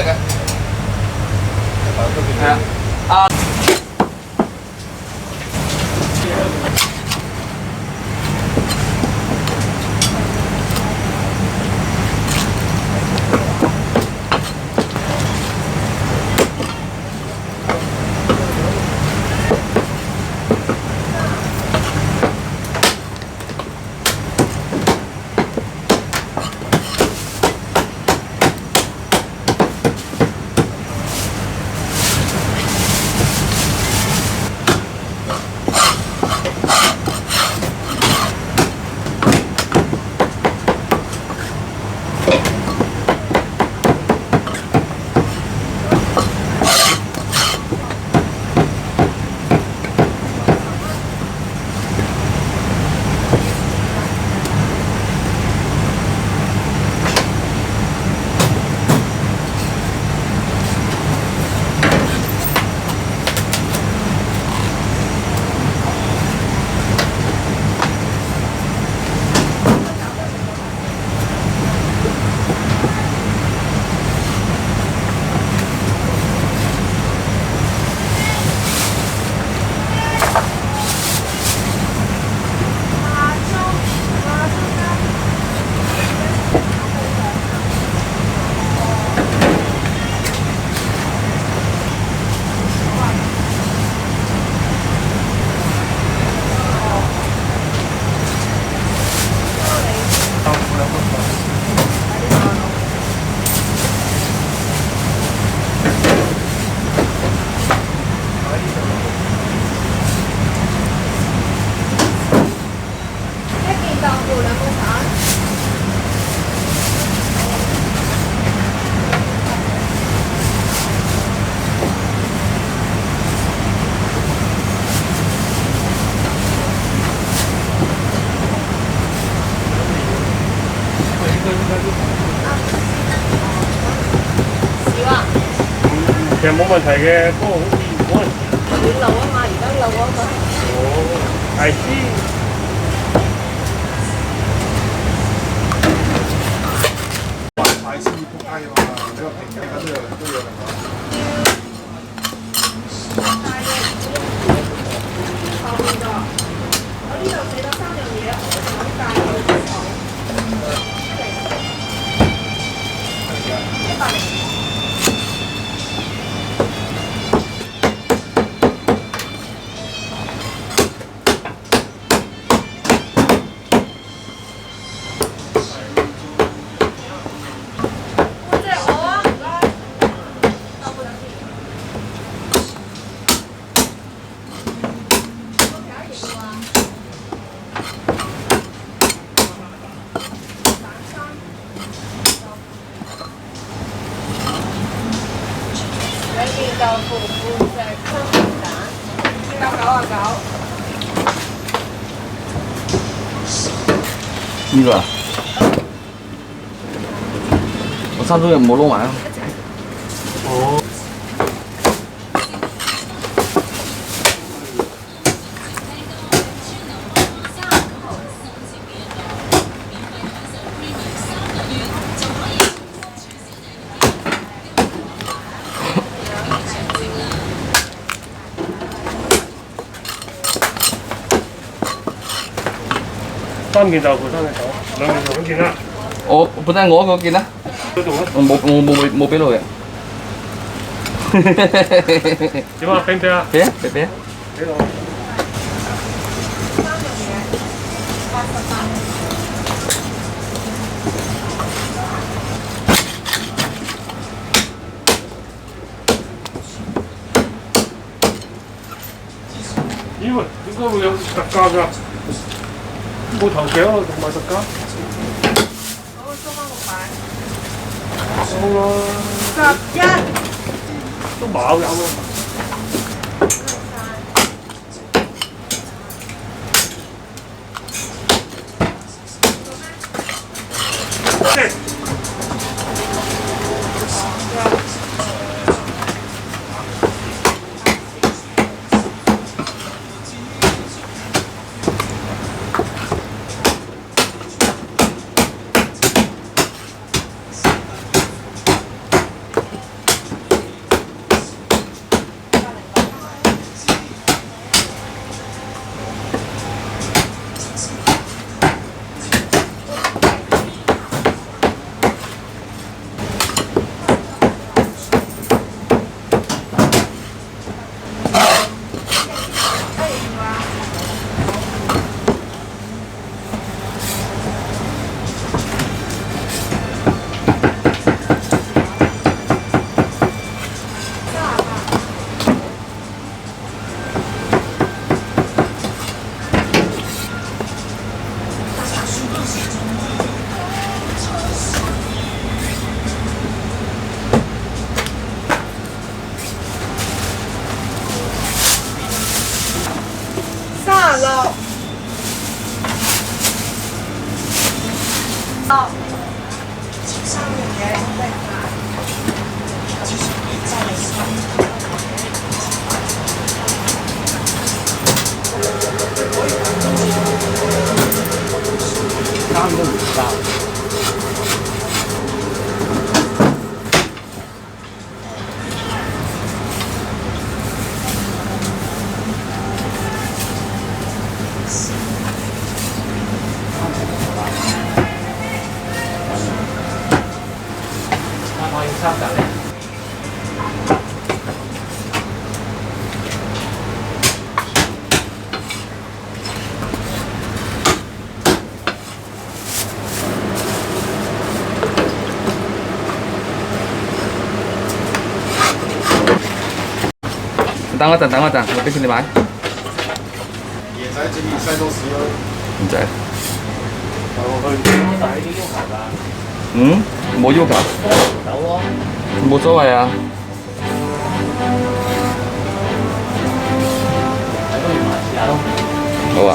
嚟嘅。係啊。啊。其實冇問題嘅，不過好似嗰陣時你漏啊嘛，而家漏嗰個。哦，係知。海鮮仆街啊嘛，你話平價都有人講。我呢度寫咗3樣嘢，我想介紹100。豆腐半隻香蛋，199。呢個啊？我3種嘢冇撈埋啊！哦。3件豆腐，3隻手，2件2件啦。我本身我嗰件啦。嗰度啊？我冇俾到嘅。點啊？俾唔俾啊？俾啊！俾啊！俾我。咦喂，點解會有特價㗎？冇頭頸啊，同埋特價。嗰個中蚊600。收啦。11。都冇有啊。可以插緊咧。等我陣，我俾錢你買。椰仔整完西多士咯。唔使。我去但係呢啲要求㗎。嗯，冇要求。走咯。冇所謂啊。喺嗰邊買試下咯。好啊。